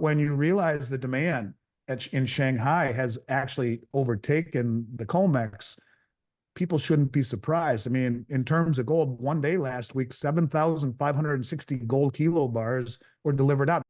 when you realize the demand in Shanghai has actually overtaken the COMEX, people shouldn't be surprised. I mean, in terms of gold, one day last week, 7,560 gold kilo bars were delivered out.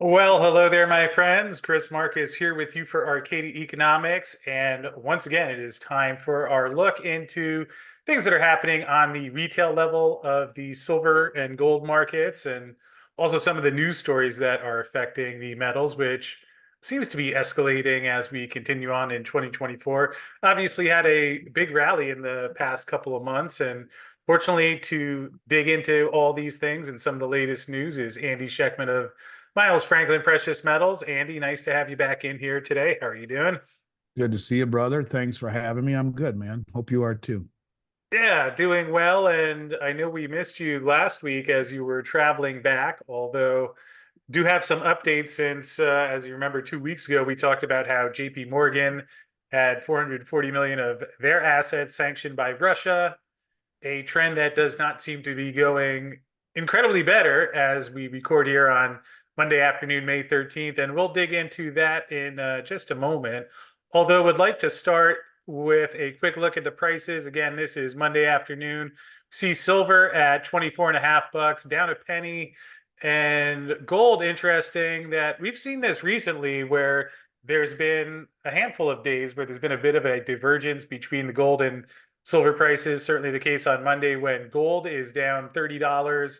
Well, hello there, my friends. Chris Marcus here with you for Arcadia Economics. And once again, it is time for our look into things that are happening on the retail level of the silver and gold markets, and also some of the news stories that are affecting the metals, which seems to be escalating as we continue on in 2024. Obviously, had a big rally in the past couple of months. And fortunately, to dig into all these things and some of the latest news is Andy Schectman of Miles Franklin Precious Metals. Andy, nice to have you back in here today. How are you doing? Good to see you, brother. Thanks for having me. I'm good, man. Hope you are too. Yeah, doing well. And I know we missed you last week as you were traveling back, although do have some updates since, as you remember, 2 weeks ago, we talked about how JP Morgan had 440 million of their assets sanctioned by Russia, a trend that does not seem to be going incredibly better as we record here on Monday afternoon, May 13th. And we'll dig into that in just a moment. Although, would like to start with a quick look at the prices. Again, this is Monday afternoon. See silver at 24.5 bucks, down a penny. And gold, interesting that we've seen this recently where there's been a handful of days where there's been a bit of a divergence between the gold and silver prices. Certainly the case on Monday when gold is down $30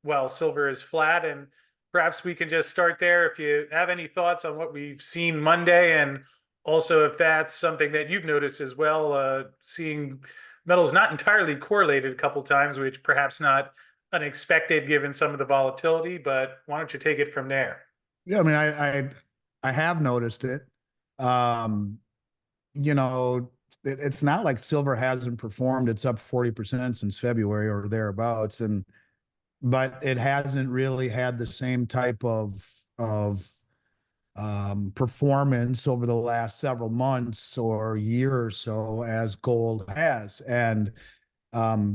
while silver is flat. And perhaps we can just start there. If you have any thoughts on what we've seen Monday, and also if that's something that you've noticed as well, seeing metals not entirely correlated a couple times, which perhaps not unexpected given some of the volatility, but why don't you take it from there? Yeah, I mean, I have noticed it. Um, you know, it's not like silver hasn't performed. It's up 40% since February or thereabouts, and but it hasn't really had the same type of performance over the last several months or year or so as gold has. And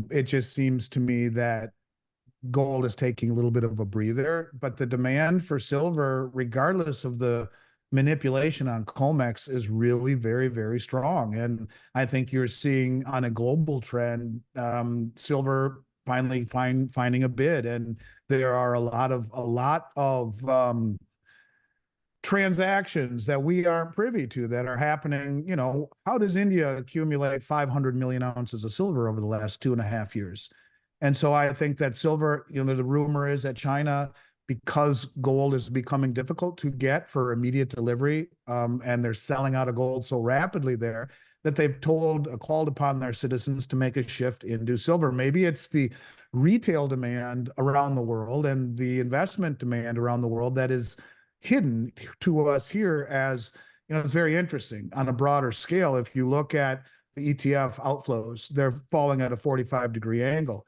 it just seems to me that gold is taking a little bit of a breather, but the demand for silver, regardless of the manipulation on COMEX, is really very, very strong. And I think you're seeing on a global trend, silver finally finding a bid. And there are a lot of transactions that we aren't privy to that are happening. You know, how does India accumulate 500 million ounces of silver over the last 2.5 years? And so I think that silver, the rumor is that China, because gold is becoming difficult to get for immediate delivery, and they're selling out of gold so rapidly there, that they've called upon their citizens to make a shift into silver. Maybe it's the retail demand around the world and the investment demand around the world that is hidden to us here. As it's very interesting on a broader scale. If you look at the ETF outflows, they're falling at a 45-degree angle.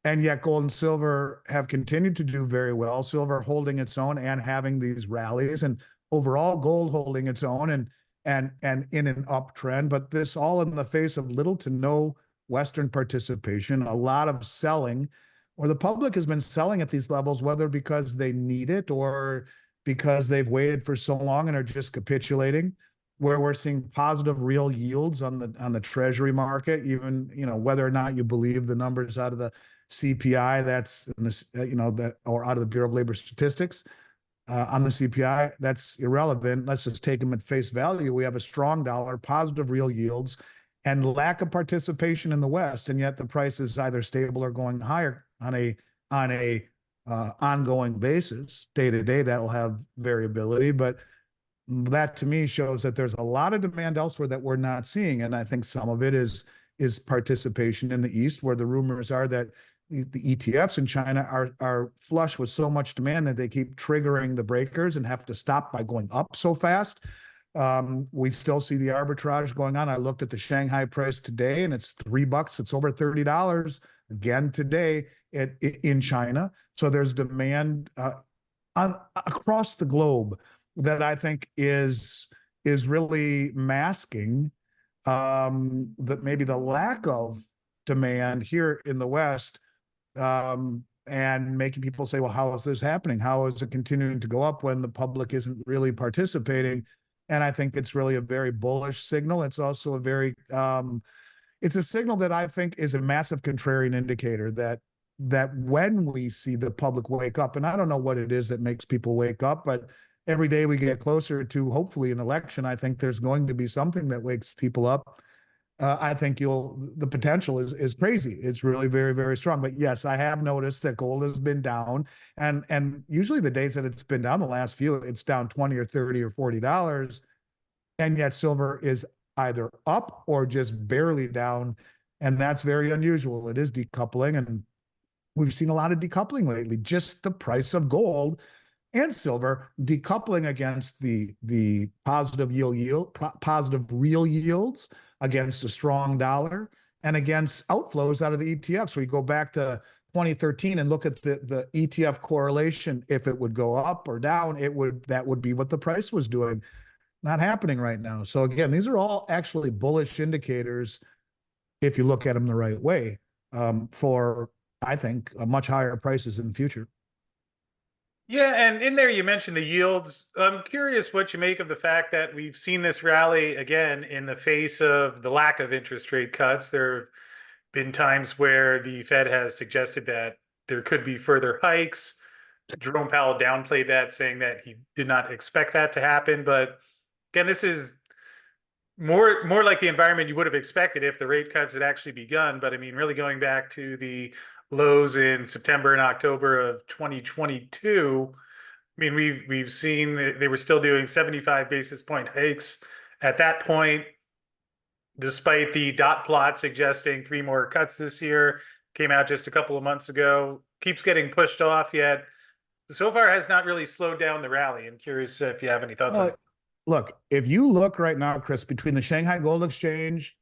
And yet gold and silver have continued to do very well. Silver holding its own and having these rallies, and overall gold holding its own and in an uptrend. But this all in the face of little to no Western participation, a lot of selling, or the public has been selling at these levels, whether because they need it or because they've waited for so long and are just capitulating. Where we're seeing positive real yields on the treasury market, even whether or not you believe the numbers out of the CPI, that's in this, that, or out of the Bureau of Labor Statistics, on the CPI, that's irrelevant. Let's just take them at face value. We have a strong dollar, positive real yields, and lack of participation in the West, and yet the price is either stable or going higher on a ongoing basis. Day to day, that'll have variability, but that to me shows that there's a lot of demand elsewhere that we're not seeing. And I think some of it is participation in the East, where the rumors are that the ETFs in China are flush with so much demand that they keep triggering the breakers and have to stop by going up so fast. We still see the arbitrage going on. I looked at the Shanghai price today, and it's $3. It's over $30 again today in China. So there's demand across the globe that I think is really masking that maybe the lack of demand here in the West, and making people say, well, how is this happening? How is it continuing to go up when the public isn't really participating? And I think it's really a very bullish signal. It's also a very, it's a signal that I think is a massive contrarian indicator that when we see the public wake up, and I don't know what it is that makes people wake up, but every day we get closer to hopefully an election, I think there's going to be something that wakes people up. I think the potential is crazy. It's really very, very strong. But yes, I have noticed that gold has been down, and usually the days that it's been down, the last few, it's down 20 or 30 or $40, and yet silver is either up or just barely down, and that's very unusual. It is decoupling, and we've seen a lot of decoupling lately. Just the price of gold and silver decoupling against the positive positive real yields, against a strong dollar, and against outflows out of the ETFs. We go back to 2013 and look at the ETF correlation. If it would go up or down, that would be what the price was doing. Not happening right now. So again, these are all actually bullish indicators if you look at them the right way, for, I think, much higher prices in the future. Yeah, and in there you mentioned the yields. I'm curious what you make of the fact that we've seen this rally again in the face of the lack of interest rate cuts. There have been times where the Fed has suggested that there could be further hikes. Jerome Powell downplayed that, saying that he did not expect that to happen. But again, this is more like the environment you would have expected if the rate cuts had actually begun. But I mean, really going back to the lows in September and October of 2022, I mean, we've seen they were still doing 75 basis point hikes at that point, despite the dot plot suggesting 3 more cuts this year. Came out just a couple of months ago, keeps getting pushed off, yet so far has not really slowed down the rally. I'm curious if you have any thoughts on it. Look, if you look right now, Chris, between the Shanghai Gold Exchange,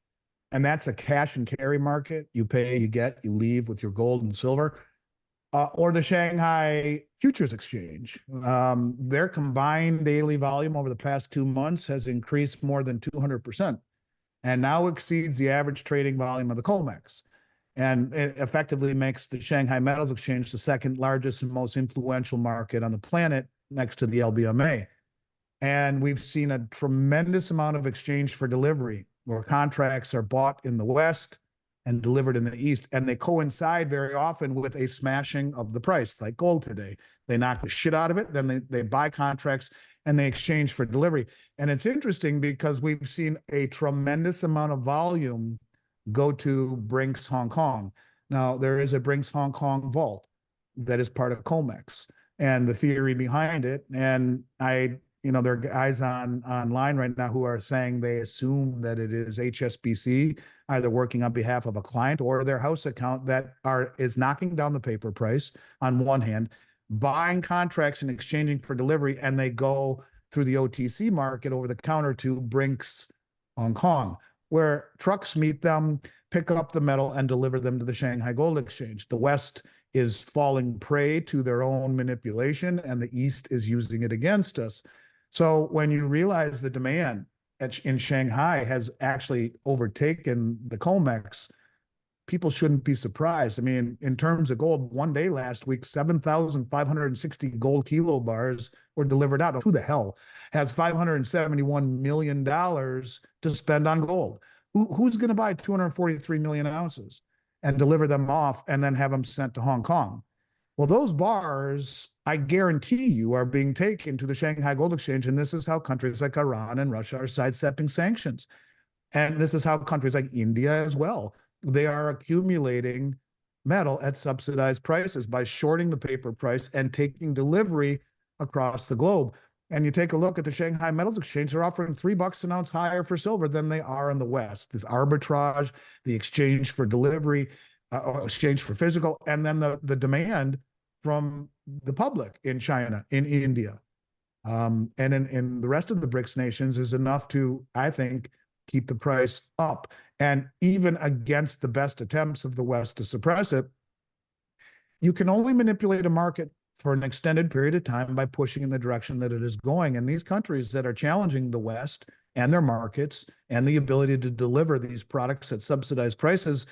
and that's a cash and carry market, you pay, you get, you leave with your gold and silver, or the Shanghai Futures Exchange, their combined daily volume over the past 2 months has increased more than 200%, and now exceeds the average trading volume of the COMEX. And it effectively makes the Shanghai Metals Exchange the second largest and most influential market on the planet, next to the LBMA. And we've seen a tremendous amount of exchange for delivery, where contracts are bought in the West and delivered in the East. And they coincide very often with a smashing of the price, like gold today. They knock the shit out of it, then they buy contracts and they exchange for delivery. And it's interesting because we've seen a tremendous amount of volume go to Brinks Hong Kong. Now, there is a Brinks Hong Kong vault that is part of COMEX and the theory behind it. And there are guys online right now who are saying they assume that it is HSBC either working on behalf of a client or their house account that is knocking down the paper price on one hand, buying contracts and exchanging for delivery, and they go through the OTC market over the counter to Brinks Hong Kong, where trucks meet them, pick up the metal, and deliver them to the Shanghai Gold Exchange. The West is falling prey to their own manipulation, and the East is using it against us. So when you realize the demand in Shanghai has actually overtaken the COMEX, people shouldn't be surprised. I mean, in terms of gold, one day last week, 7,560 gold kilo bars were delivered out. Who the hell has $571 million to spend on gold? Who's going to buy 243 million ounces and deliver them off and then have them sent to Hong Kong? Well, those bars, I guarantee you, are being taken to the Shanghai Gold Exchange, and this is how countries like Iran and Russia are sidestepping sanctions. And this is how countries like India as well, they are accumulating metal at subsidized prices by shorting the paper price and taking delivery across the globe. And you take a look at the Shanghai Metals Exchange, they're offering $3 an ounce higher for silver than they are in the West. This arbitrage, the exchange for delivery, exchange for physical, and then the demand from the public in China, in India, and in the rest of the BRICS nations is enough to, I think, keep the price up. And even against the best attempts of the West to suppress it, you can only manipulate a market for an extended period of time by pushing in the direction that it is going. And these countries that are challenging the West and their markets and the ability to deliver these products at subsidized prices,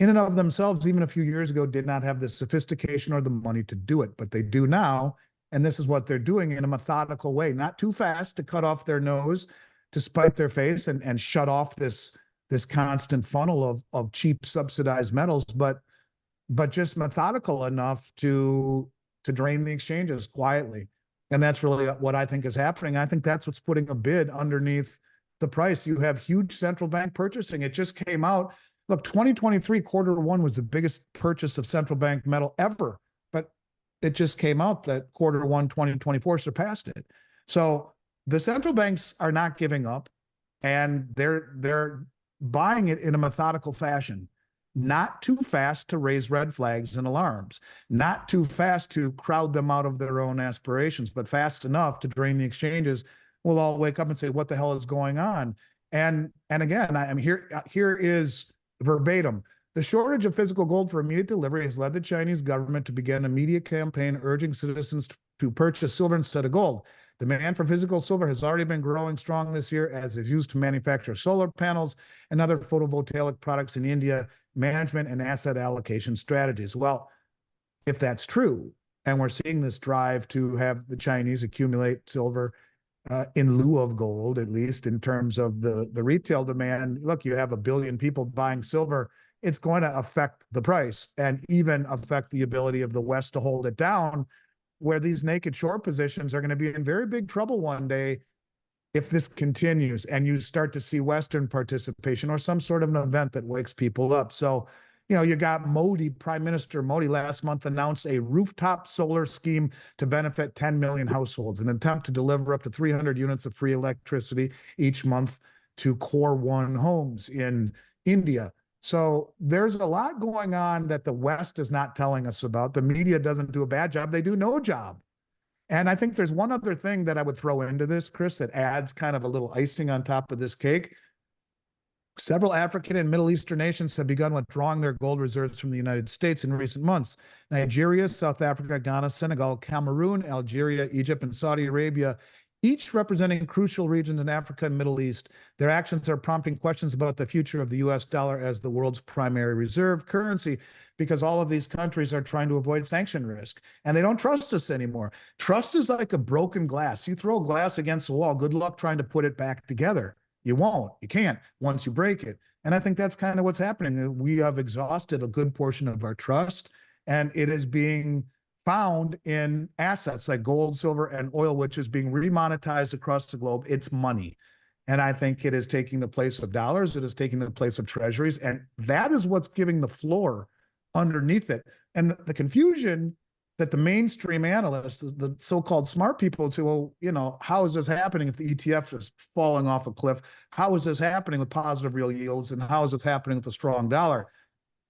in and of themselves, even a few years ago, did not have the sophistication or the money to do it, but they do now. And this is what they're doing in a methodical way, not too fast to cut off their nose, to spite their face and shut off this constant funnel of cheap subsidized metals, but just methodical enough to drain the exchanges quietly. And that's really what I think is happening. I think that's what's putting a bid underneath the price. You have huge central bank purchasing. It just came out. Look, 2023 quarter 1 was the biggest purchase of central bank metal ever, but it just came out that quarter 1 2024 surpassed it. So the central banks are not giving up, and they're buying it in a methodical fashion, not too fast to raise red flags and alarms, not too fast to crowd them out of their own aspirations, but fast enough to drain the exchanges. We'll all wake up and say, what the hell is going on? And again, I'm here is verbatim. The shortage of physical gold for immediate delivery has led the Chinese government to begin a media campaign urging citizens to purchase silver instead of gold. Demand for physical silver has already been growing strong this year as it's used to manufacture solar panels and other photovoltaic products in India, management and asset allocation strategies. Well, if that's true, and we're seeing this drive to have the Chinese accumulate silver in lieu of gold, at least in terms of the retail demand. Look, you have 1 billion people buying silver. It's going to affect the price and even affect the ability of the West to hold it down, where these naked short positions are going to be in very big trouble one day if this continues and you start to see Western participation or some sort of an event that wakes people up. So, you got Modi, Prime Minister Modi last month announced a rooftop solar scheme to benefit 10 million households, an attempt to deliver up to 300 units of free electricity each month to core 1 homes in India. So there's a lot going on that the West is not telling us about. The media doesn't do a bad job. They do no job. And I think there's one other thing that I would throw into this, Chris, that adds kind of a little icing on top of this cake. Several African and Middle Eastern nations have begun withdrawing their gold reserves from the United States in recent months. Nigeria, South Africa, Ghana, Senegal, Cameroon, Algeria, Egypt, and Saudi Arabia, each representing crucial regions in Africa and Middle East. Their actions are prompting questions about the future of the US dollar as the world's primary reserve currency, because all of these countries are trying to avoid sanction risk, and they don't trust us anymore. Trust is like a broken glass. You throw a glass against the wall, good luck trying to put it back together. You won't. You can't once you break it. And I think that's kind of what's happening. We have exhausted a good portion of our trust, and it is being found in assets like gold, silver, and oil, which is being remonetized across the globe. It's money. And I think it is taking the place of dollars. It is taking the place of treasuries. And that is what's giving the floor underneath it. And the confusion that the mainstream analysts, the so-called smart people, say, well, how is this happening if the ETF is falling off a cliff? How is this happening with positive real yields? And how is this happening with a strong dollar?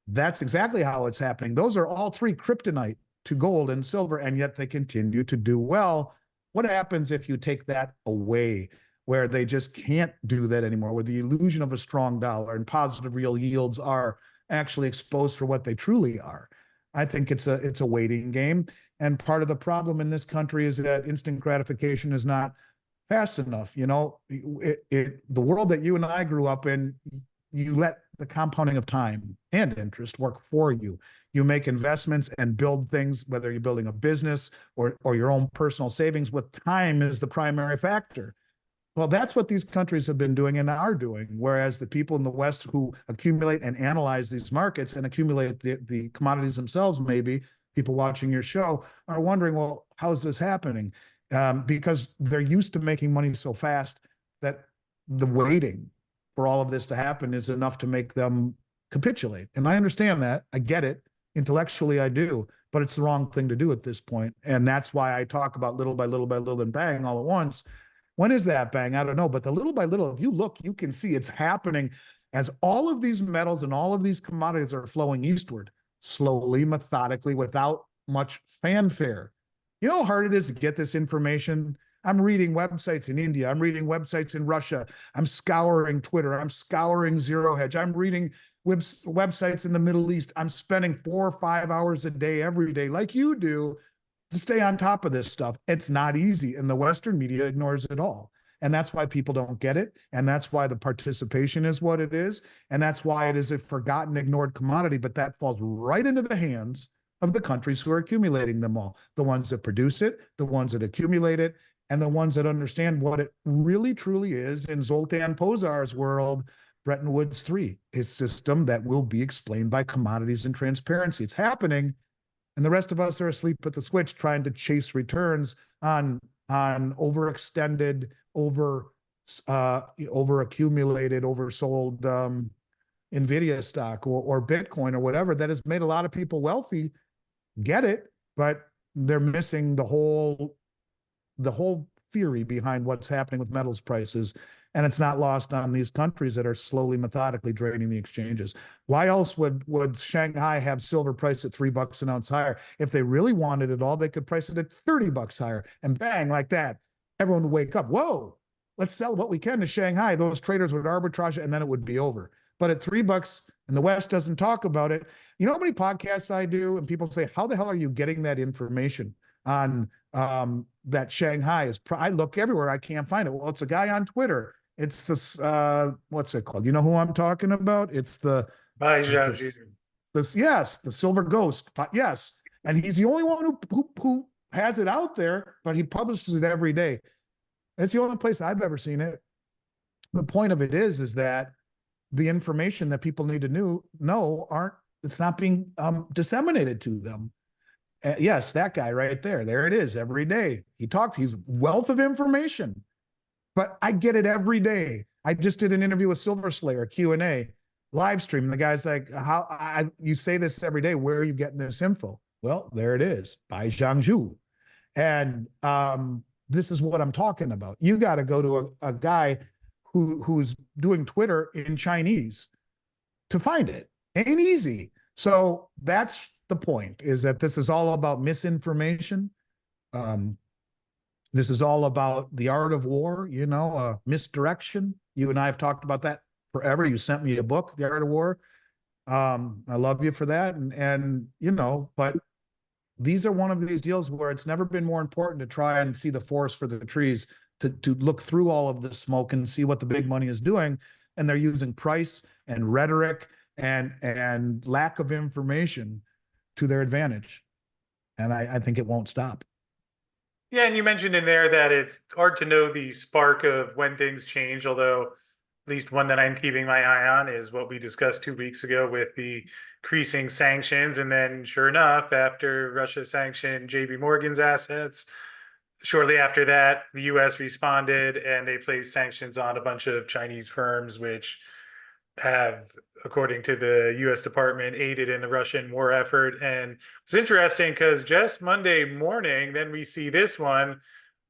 That's exactly how it's happening. Those are all 3 kryptonite to gold and silver, and yet they continue to do well. What happens if you take that away, where they just can't do that anymore, where the illusion of a strong dollar and positive real yields are actually exposed for what they truly are? I think it's a waiting game. And part of the problem in this country is that instant gratification is not fast enough. The world that you and I grew up in, you let the compounding of time and interest work for you. You make investments and build things, whether you're building a business or your own personal savings, with time as the primary factor. Well, that's what these countries have been doing and are doing, whereas the people in the West who accumulate and analyze these markets and accumulate the commodities themselves, maybe people watching your show, are wondering, well, how is this happening? Because they're used to making money so fast that the waiting for all of this to happen is enough to make them capitulate. And I understand that. I get it. Intellectually, I do. But it's the wrong thing to do at this point. And that's why I talk about little by little by little and bang all at once. When is that bang? I don't know. But the little by little, if you look, you can see it's happening as all of these metals and all of these commodities are flowing eastward, slowly, methodically, without much fanfare. You know how hard it is to get this information? I'm reading websites in India. I'm reading websites in Russia. I'm scouring Twitter. I'm scouring Zero Hedge. I'm reading websites in the Middle East. I'm spending 4 or 5 hours a day, every day, like you do, to stay on top of this stuff. It's not easy, and the Western media ignores it all. And that's why people don't get it. And that's why the participation is what it is. And that's why it is a forgotten, ignored commodity. But that falls right into the hands of the countries who are accumulating them all, the ones that produce it, the ones that accumulate it, and the ones that understand what it really truly is in Zoltan Pozar's world, Bretton Woods 3, a system that will be explained by commodities and transparency. It's happening, and the rest of us are asleep at the switch trying to chase returns on overextended, over accumulated, oversold Nvidia stock or Bitcoin or whatever that has made a lot of people wealthy. Get it, but they're missing the whole theory behind what's happening with metals prices. And it's not lost on these countries that are slowly, methodically draining the exchanges. Why else would Shanghai have silver priced at $3 an ounce higher? If they really wanted it all, they could price it at $30 higher, and bang, like that, everyone would wake up. Whoa, let's sell what we can to Shanghai. Those traders would arbitrage, and then it would be over. But at $3, and the West doesn't talk about it. You know how many podcasts I do, and people say, "How the hell are you getting that information on that Shanghai is?" I look everywhere, I can't find it. Well, it's a guy on Twitter. It's this what's it called? You know who I'm talking about? It's the yes, the Silver Ghost. Yes, and he's the only one who has it out there, but he publishes it every day. It's the only place I've ever seen it. The point of it is that the information that people need to know it's not being disseminated to them. Yes, that guy right there it is every day. He's wealth of information, but I get it every day. I just did an interview with Silver Slayer, Q&A, live stream. And the guy's like, you say this every day. Where are you getting this info? Well, there it is, by Zhangzhou. And this is what I'm talking about. You got to go to a guy who's doing Twitter in Chinese to find it. Ain't easy. So that's the point, is that this is all about misinformation. This is all about the art of war, misdirection. You and I have talked about that forever. You sent me a book, The Art of War. I love you for that. But these are one of these deals where it's never been more important to try and see the forest for the trees, to look through all of the smoke and see what the big money is doing. And they're using price and rhetoric and lack of information to their advantage. And I think it won't stop. Yeah, and you mentioned in there that it's hard to know the spark of when things change, although at least one that I'm keeping my eye on is what we discussed 2 weeks ago with the increasing sanctions. And then sure enough, after Russia sanctioned JP Morgan's assets, shortly after that, the US responded and they placed sanctions on a bunch of Chinese firms, which have, according to the US Department, aided in the Russian war effort. And it's interesting because just Monday morning, then we see this one,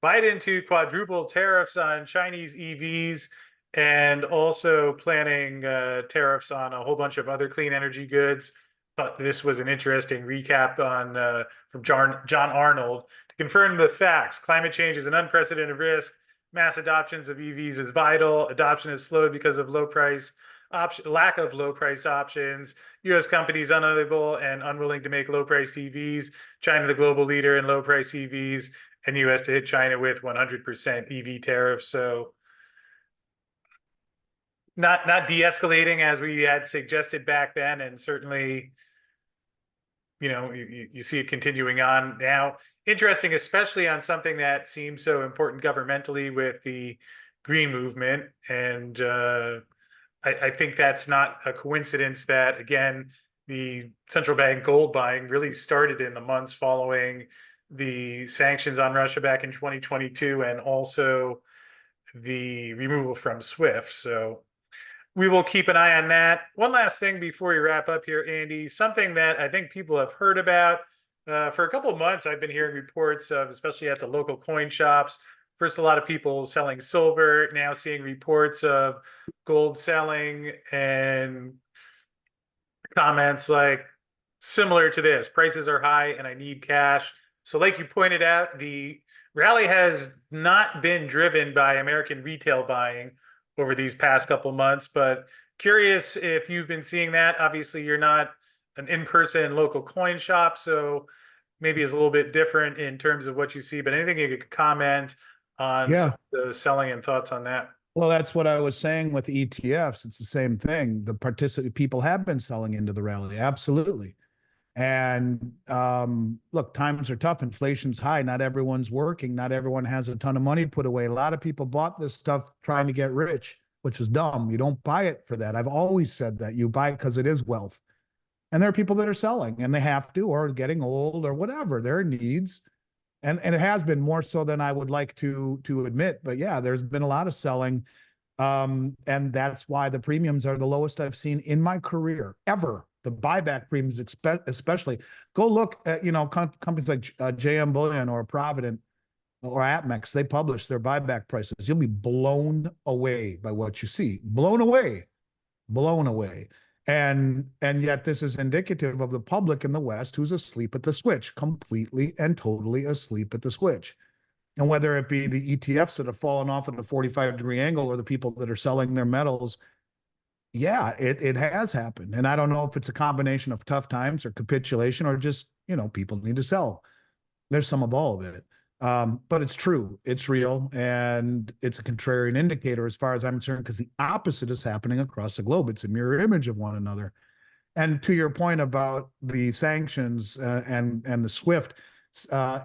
Biden to quadruple tariffs on Chinese EVs and also planning tariffs on a whole bunch of other clean energy goods. But this was an interesting recap from John Arnold to confirm the facts. Climate change is an unprecedented risk. Mass adoptions of EVs is vital. Adoption has slowed because of lack of low price options. U.S. companies unable and unwilling to make low price EVs. China, the global leader in low price EVs, and U.S. to hit China with 100% EV tariffs. So not de-escalating as we had suggested back then, and certainly, you see it continuing on now. Interesting, especially on something that seems so important governmentally with the green movement. And I think that's not a coincidence that, again, the central bank gold buying really started in the months following the sanctions on Russia back in 2022 and also the removal from SWIFT. So we will keep an eye on that. One last thing before we wrap up here, Andy, something that I think people have heard about. For a couple of months, I've been hearing reports of, especially at the local coin shops, first, a lot of people selling silver, now seeing reports of gold selling, and comments like similar to this: prices are high and I need cash. So like you pointed out, the rally has not been driven by American retail buying over these past couple months, but curious if you've been seeing that. Obviously, you're not an in-person local coin shop, so maybe it's a little bit different in terms of what you see, but anything you could comment on some Yeah. of the selling and thoughts on that. Well, that's what I was saying with ETFs. It's the same thing. People have been selling into the rally. Absolutely. And look, times are tough. Inflation's high. Not everyone's working. Not everyone has a ton of money put away. A lot of people bought this stuff trying to get rich, which is dumb. You don't buy it for that. I've always said that. You buy it because it is wealth. And there are people that are selling and they have to, or getting old or whatever, their needs. And it has been more so than I would like to admit. But yeah, there's been a lot of selling. And that's why the premiums are the lowest I've seen in my career ever. The buyback premiums, especially. Go look at, companies like JM Bullion or Provident or Atmex. They publish their buyback prices. You'll be blown away by what you see. Blown away, blown away. And yet this is indicative of the public in the West who's asleep at the switch, completely and totally asleep at the switch. And whether it be the ETFs that have fallen off at a 45-degree angle or the people that are selling their metals, yeah, it has happened. And I don't know if it's a combination of tough times or capitulation or just, people need to sell. There's some of all of it. But it's true. It's real. And it's a contrarian indicator as far as I'm concerned, because the opposite is happening across the globe. It's a mirror image of one another. And to your point about the sanctions and the SWIFT,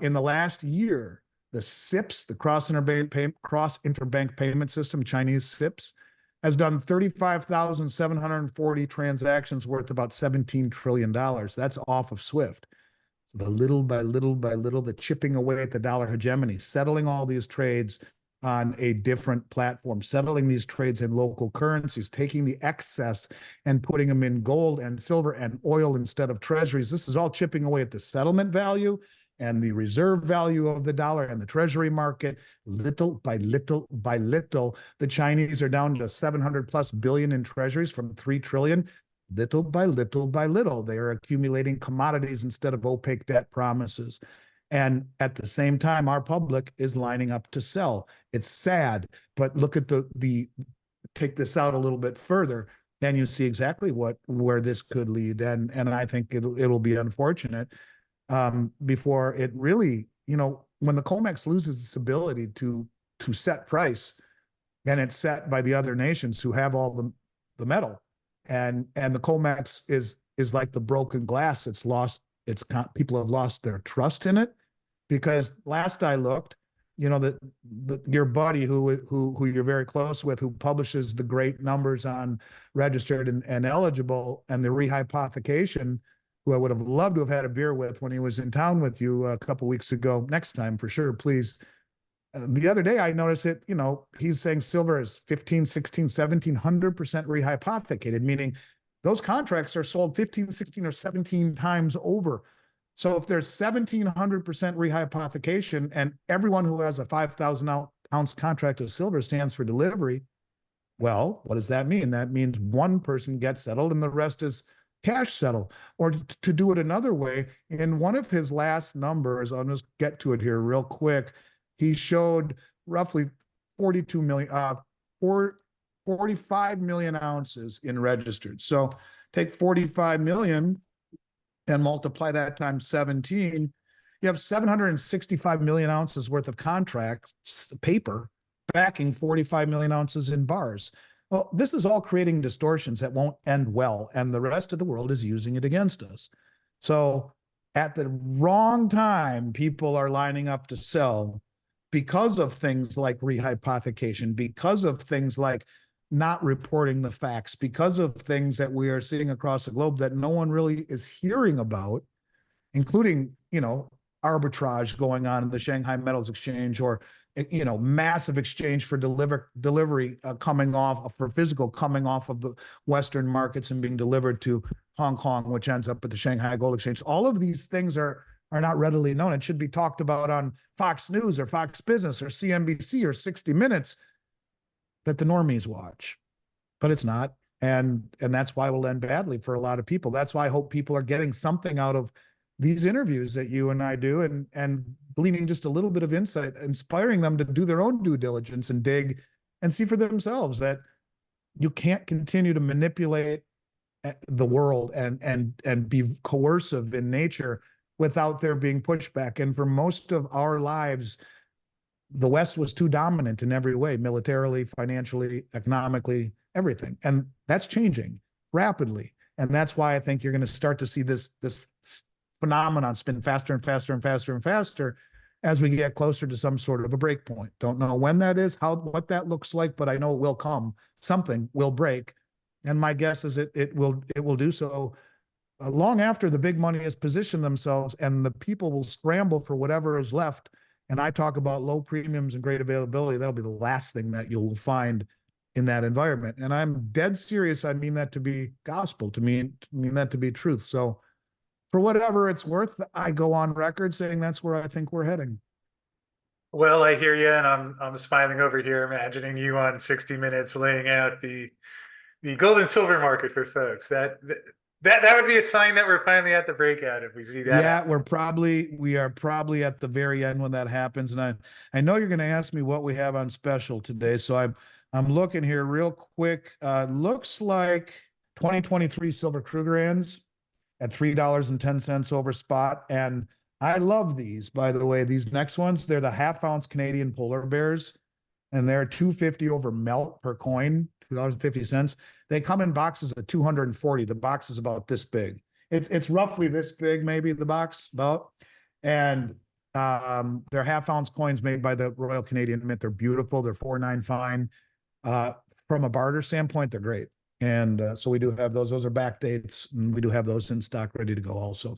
in the last year, the CIPS, the cross interbank payment system, Chinese CIPS, has done 35,740 transactions worth about $17 trillion. That's off of SWIFT. So the little by little by little, the chipping away at the dollar hegemony, settling all these trades on a different platform, settling these trades in local currencies, taking the excess and putting them in gold and silver and oil instead of treasuries. This is all chipping away at the settlement value and the reserve value of the dollar and the treasury market. Little by little by little, the Chinese are down to 700 plus billion in treasuries from 3 trillion. Little by little by little, they are accumulating commodities instead of opaque debt promises. And at the same time, our public is lining up to sell. It's sad, but look at take this out a little bit further, then you see exactly where this could lead. And I think it'll be unfortunate before it really, when the COMEX loses its ability to set price, and it's set by the other nations who have all the metal, and the COMEX is like the broken glass. It's lost. People have lost their trust in it, because last I looked, your buddy who you're very close with, who publishes the great numbers on registered and eligible and the rehypothecation, who I would have loved to have had a beer with when he was in town with you a couple of weeks ago. Next time for sure, please. The other day I noticed it, he's saying silver is 15, 16, 1700% rehypothecated, meaning those contracts are sold 15, 16, or 17 times over. So if there's 1700% rehypothecation and everyone who has a 5,000 ounce contract of silver stands for delivery, well, what does that mean? That means one person gets settled and the rest is cash settle. Or to do it another way, in one of his last numbers, I'll just get to it here real quick, he showed roughly 45 million ounces in registered. So take 45 million and multiply that times 17, you have 765 million ounces worth of contracts, paper, backing 45 million ounces in bars. Well, this is all creating distortions that won't end well, and the rest of the world is using it against us. So at the wrong time, people are lining up to sell because of things like rehypothecation, because of things like not reporting the facts, because of things that we are seeing across the globe that no one really is hearing about, including, arbitrage going on in the Shanghai Metals Exchange, or, massive exchange for delivery coming off for physical coming off of the Western markets and being delivered to Hong Kong, which ends up at the Shanghai Gold Exchange. All of these things are not readily known. It should be talked about on Fox News or Fox Business or CNBC or 60 Minutes that the normies watch, but it's not. And that's why it will end badly for a lot of people. That's why I hope people are getting something out of these interviews that you and I do, and gleaning just a little bit of insight, inspiring them to do their own due diligence and dig and see for themselves that you can't continue to manipulate the world and be coercive in nature without there being pushback. And for most of our lives, the West was too dominant in every way, militarily, financially, economically, everything. And that's changing rapidly. And that's why I think you're going to start to see this phenomenon spin faster and faster and faster and faster as we get closer to some sort of a break point. Don't know when that is, what that looks like, but I know it will come. Something will break. And my guess is it will do so long after the big money has positioned themselves, and the people will scramble for whatever is left. And I talk about low premiums and great availability. That'll be the last thing that you'll find in that environment. And I'm dead serious. I mean that to be gospel, to mean that to be truth. So for whatever it's worth, I go on record saying that's where I think we're heading. Well, I hear you, and I'm smiling over here, imagining you on 60 Minutes laying out the gold and silver market for folks. That would be a sign that we're finally at the breakout if we see that. Yeah, we are probably at the very end when that happens. And I know you're going to ask me what we have on special today. So I'm looking here real quick. Looks like 2023 silver Krugerrands at $3.10 over spot. And I love these, by the way. These next ones, they're the half-ounce Canadian polar bears, and they're $2.50 over melt per coin, $2.50. They come in boxes of 240. The box is about this big. It's roughly this big, maybe the box about. And they're half-ounce coins made by the Royal Canadian Mint. They're beautiful. They're 4.9 fine. From a barter standpoint, they're great. And so we do have those. Those are back dates, and we do have those in stock ready to go also.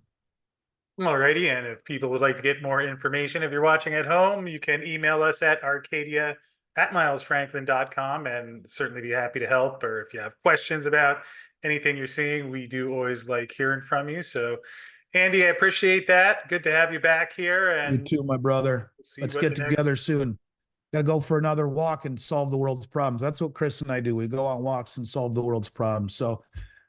Alrighty, and if people would like to get more information, if you're watching at home, you can email us at arcadia@milesfranklin.com, and certainly be happy to help. Or if you have questions about anything you're seeing, we do always like hearing from you. So, Andy, I appreciate that. Good to have you back here. And you too, my brother. Let's get together soon. Got to go for another walk and solve the world's problems. That's what Chris and I do. We go on walks and solve the world's problems. So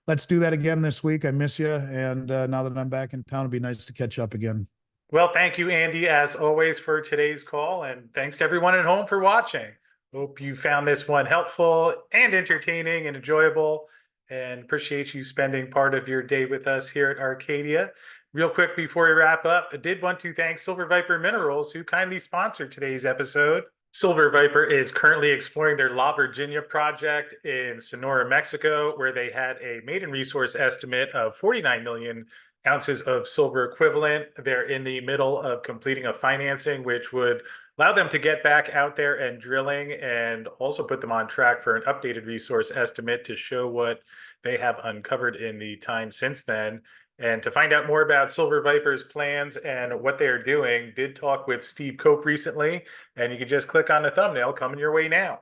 let's do that again this week. I miss you. And now that I'm back in town, it'd be nice to catch up again. Well, thank you, Andy, as always, for today's call. And thanks to everyone at home for watching. Hope you found this one helpful and entertaining and enjoyable, and appreciate you spending part of your day with us here at Arcadia. Real quick before we wrap up, I did want to thank Silver Viper Minerals, who kindly sponsored today's episode. Silver Viper is currently exploring their La Virginia project in Sonora, Mexico, where they had a maiden resource estimate of 49 million ounces of silver equivalent. They're in the middle of completing a financing, which would allow them to get back out there and drilling, and also put them on track for an updated resource estimate to show what they have uncovered in the time since then. And to find out more about Silver Viper's plans and what they are doing, did talk with Steve Cope recently, and you can just click on the thumbnail coming your way now.